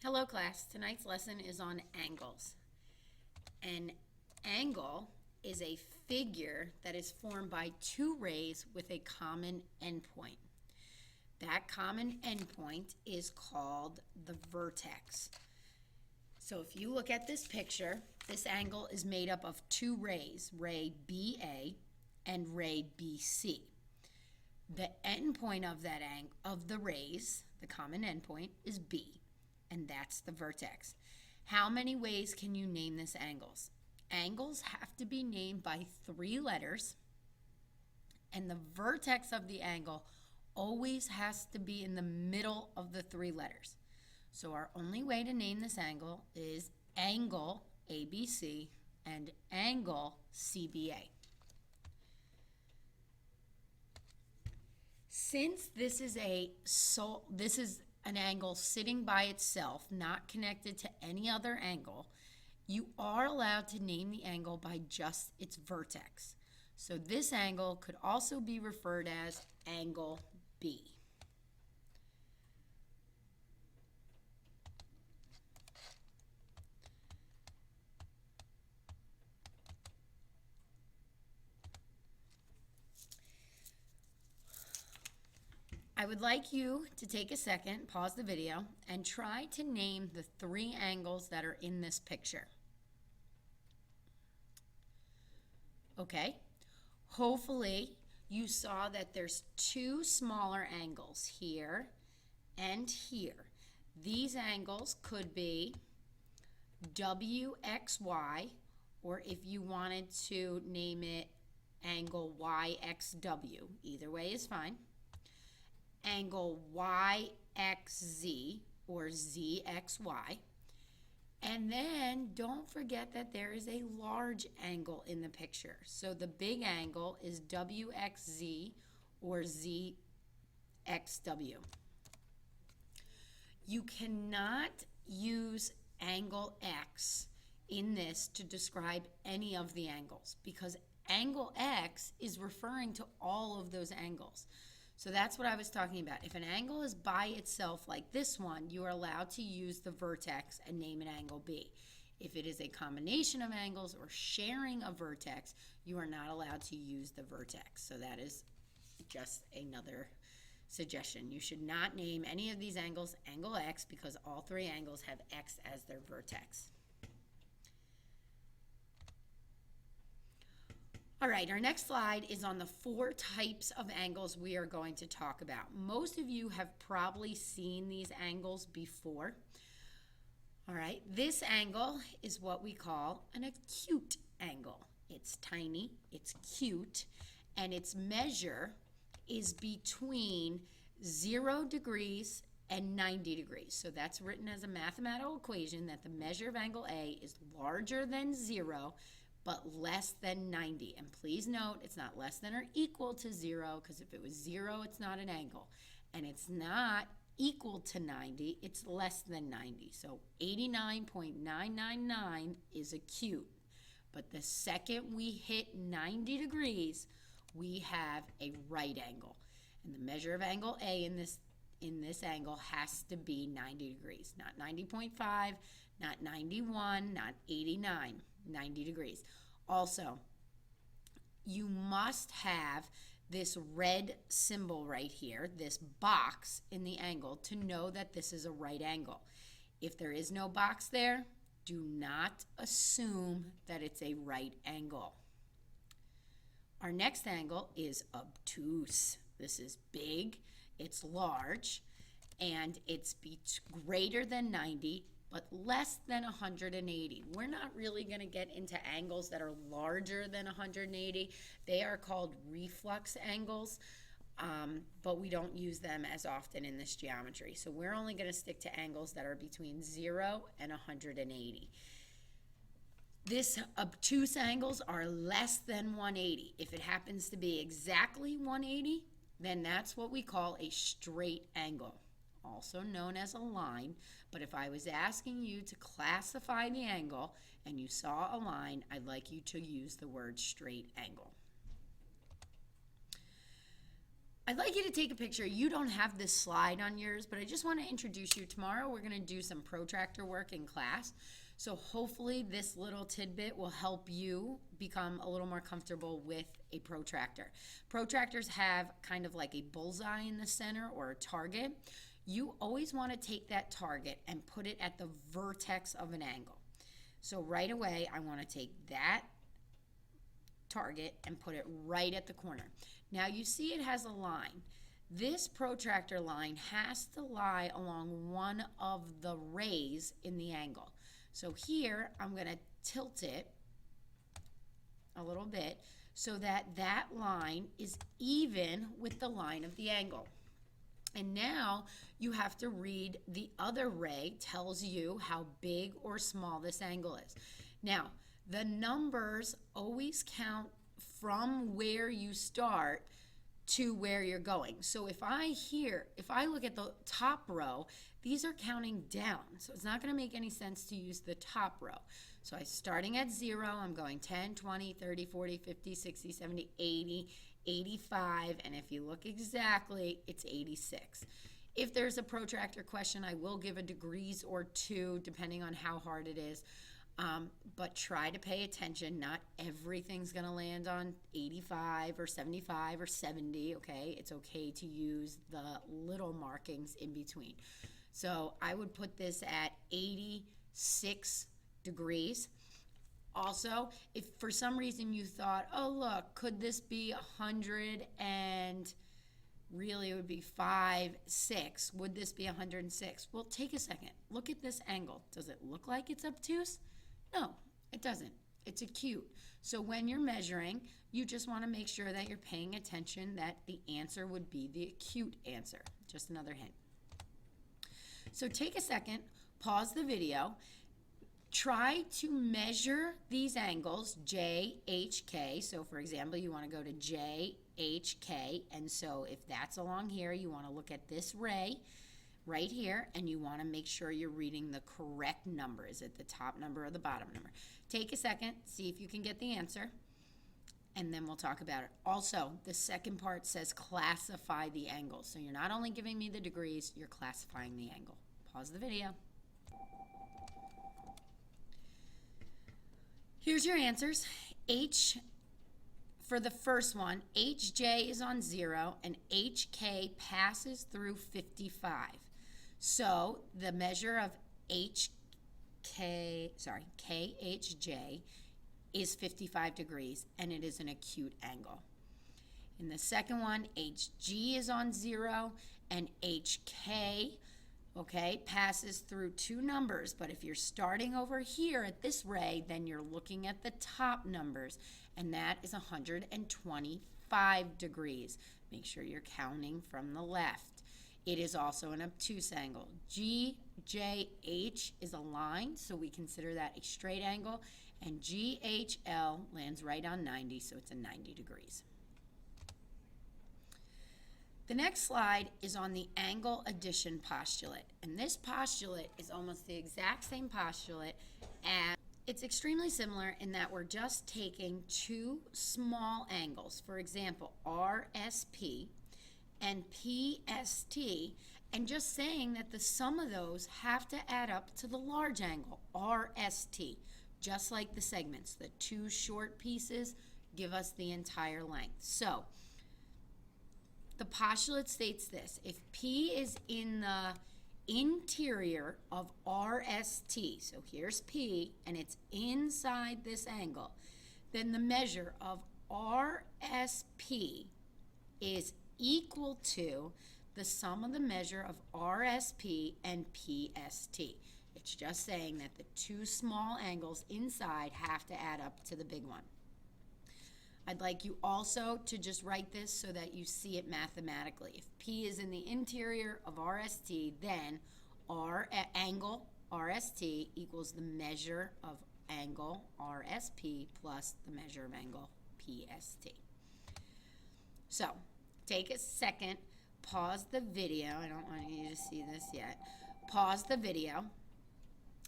Hello class, tonight's lesson is on angles. An angle is a figure that is formed by two rays with a common endpoint. That common endpoint is called the vertex. So if you look at this picture, this angle is made up of two rays, ray BA and ray BC. The endpoint of the rays, the common endpoint, is B, and that's the vertex. How many ways can you name this angles? Angles have to be named by three letters, and the vertex of the angle always has to be in the middle of the three letters. So our only way to name this angle is angle ABC and angle CBA. Since this is an angle sitting by itself, not connected to any other angle, you are allowed to name the angle by just its vertex. So this angle could also be referred as angle B. I would like you to take a second, pause the video, and try to name the three angles that are in this picture. Okay, hopefully you saw that there's two smaller angles here and here. These angles could be WXY, or if you wanted to name it angle YXW, either way is fine. Angle YXZ or ZXY. And then don't forget that there is a large angle in the picture. So the big angle is WXZ or ZXW. You cannot use angle X in this to describe any of the angles because angle X is referring to all of those angles. So that's what I was talking about. If an angle is by itself like this one, you are allowed to use the vertex and name it angle B. If it is a combination of angles or sharing a vertex, you are not allowed to use the vertex. So that is just another suggestion. You should not name any of these angles angle X because all three angles have X as their vertex. All right, our next slide is on the four types of angles we are going to talk about. Most of you have probably seen these angles before. All right, this angle is what we call an acute angle. It's tiny, it's cute, and its measure is between 0 degrees and 90 degrees. So that's written as a mathematical equation that the measure of angle A is larger than 0 but less than 90. And please note, it's not less than or equal to 0, because if it was 0, it's not an angle. And it's not equal to 90, it's less than 90. So 89.999 is acute. But the second we hit 90 degrees, we have a right angle. And the measure of angle A in this angle has to be 90 degrees, not 90.5, not 91, not 89, 90 degrees. Also, you must have this red symbol right here, this box in the angle, to know that this is a right angle. If there is no box there, do not assume that it's a right angle. Our next angle is obtuse. This is big, it's large, and it's greater than 90, but less than 180. We're not really going to get into angles that are larger than 180. They are called reflux angles, but we don't use them as often in this geometry. So we're only going to stick to angles that are between 0 and 180. This obtuse angles are less than 180. If it happens to be exactly 180, then that's what we call a straight angle, also known as a line. But if I was asking you to classify the angle and you saw a line, I'd like you to use the word straight angle. I'd like you to take a picture. You don't have this slide on yours, but I just want to introduce you. Tomorrow we're going to do some protractor work in class. So hopefully this little tidbit will help you become a little more comfortable with a protractor. Protractors have kind of like a bullseye in the center or a target. You always want to take that target and put it at the vertex of an angle. So right away, I want to take that target and put it right at the corner. Now you see it has a line. This protractor line has to lie along one of the rays in the angle. So here I'm going to tilt it a little bit so that that line is even with the line of the angle. And now you have to read the other ray tells you how big or small this angle is. Now, the numbers always count from where you start to where you're going. So if I look at the top row, these are counting down. So it's not going to make any sense to use the top row. So I'm starting at 0, I'm going 10, 20, 30, 40, 50, 60, 70, 80, 85, and if you look exactly, it's 86. If there's a protractor question, I will give a degrees or two depending on how hard it is. But try to pay attention. Not everything's going to land on 85 or 75 or 70, okay? It's okay to use the little markings in between. So I would put this at 86 degrees. Also, if for some reason you thought, oh, look, could this be 100 and really it would be 5, 6. Would this be 106? Well, take a second. Look at this angle. Does it look like it's obtuse? No, it doesn't. It's acute. So when you're measuring, you just want to make sure that you're paying attention that the answer would be the acute answer. Just another hint. So take a second, pause the video, try to measure these angles, J, H, K. So for example, you want to go to J, H, K, and so if that's along here, you want to look at this ray right here, and you want to make sure you're reading the correct number. Is it the top number or the bottom number? Take a second, see if you can get the answer, and then we'll talk about it. Also, the second part says classify the angle. So you're not only giving me the degrees, you're classifying the angle. Pause the video. Here's your answers. H, for the first one, HJ is on 0 and HK passes through 55. So the measure of KHJ is 55 degrees, and it is an acute angle. In the second one, HG is on 0 and HK, okay, passes through two numbers, but if you're starting over here at this ray, then you're looking at the top numbers, and that is 125 degrees. Make sure you're counting from the left. It is also an obtuse angle. GJH is a line, so we consider that a straight angle, and GHL lands right on 90, so it's a 90 degrees. The next slide is on the angle addition postulate, and this postulate is almost the exact same postulate, and it's extremely similar in that we're just taking two small angles, for example, RSP and PST, and just saying that the sum of those have to add up to the large angle, RST, just like the segments. The two short pieces give us the entire length. So the postulate states this: if P is in the interior of RST, so here's P, and it's inside this angle, then the measure of RSP is equal to the sum of the measure of RSP and PST. It's just saying that the two small angles inside have to add up to the big one. I'd like you also to just write this so that you see it mathematically. If P is in the interior of RST, then angle RST equals the measure of angle RSP plus the measure of angle PST. So take a second, pause the video. I don't want you to see this yet. Pause the video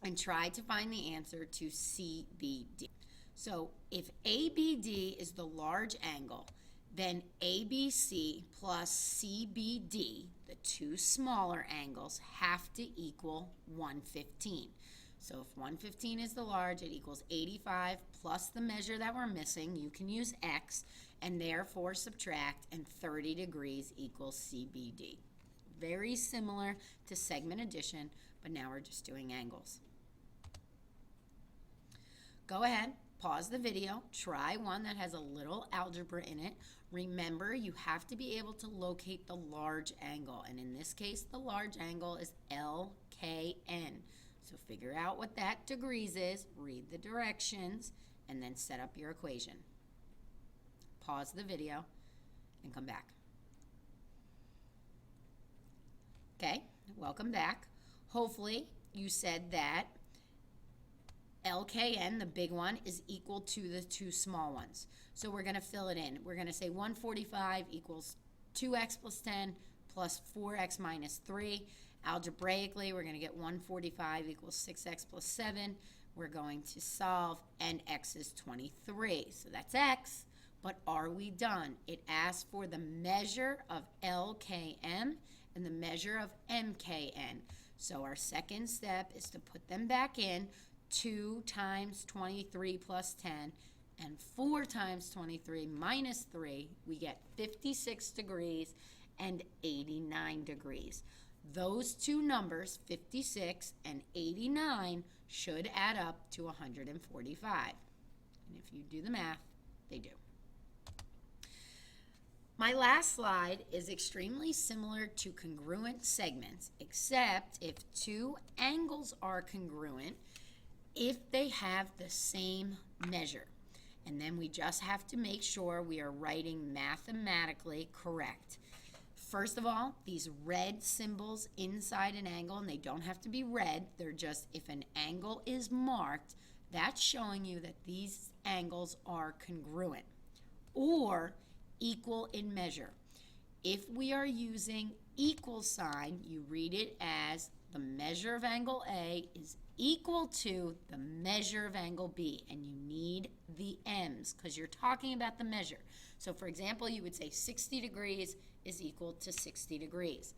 and try to find the answer to CBD. So if ABD is the large angle, then ABC plus CBD, the two smaller angles, have to equal 115. So if 115 is the large, it equals 85 plus the measure that we're missing. You can use X and therefore subtract, and 30 degrees equals CBD. Very similar to segment addition, but now we're just doing angles. Go ahead, pause the video, try one that has a little algebra in it. Remember, you have to be able to locate the large angle, and in this case, the large angle is LKN. So figure out what that degrees is, read the directions, and then set up your equation. Pause the video and come back. Okay, welcome back. Hopefully you said that LKN, the big one, is equal to the two small ones. So we're going to fill it in. We're going to say 145 equals 2x plus 10 plus 4x minus 3. Algebraically, we're going to get 145 equals 6x plus 7. We're going to solve, and x is 23. So that's x, but are we done? It asks for the measure of LKM and the measure of MKN. So our second step is to put them back in. 2 times 23 plus 10 and 4 times 23 minus 3, we get 56 degrees and 89 degrees. Those two numbers, 56 and 89, should add up to 145. And if you do the math, they do. My last slide is extremely similar to congruent segments, except if two angles are congruent, if they have the same measure. And then we just have to make sure we are writing mathematically correct. First of all, these red symbols inside an angle, and they don't have to be red, they're just, if an angle is marked, that's showing you that these angles are congruent or equal in measure. If we are using equal sign, you read it as the measure of angle A is equal to the measure of angle B, and you need the M's because you're talking about the measure. So for example, you would say 60 degrees is equal to 60 degrees.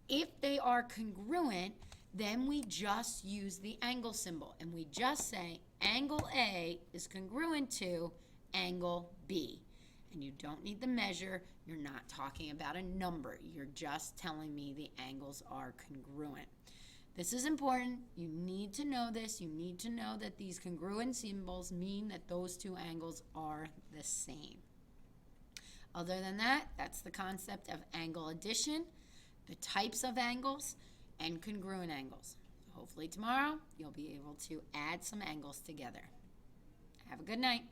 If they are congruent, then we just use the angle symbol, and we just say angle A is congruent to angle B. And you don't need the measure. You're not talking about a number. You're just telling me the angles are congruent. This is important. You need to know this. You need to know that these congruent symbols mean that those two angles are the same. Other than that, that's the concept of angle addition, the types of angles, and congruent angles. Hopefully tomorrow you'll be able to add some angles together. Have a good night.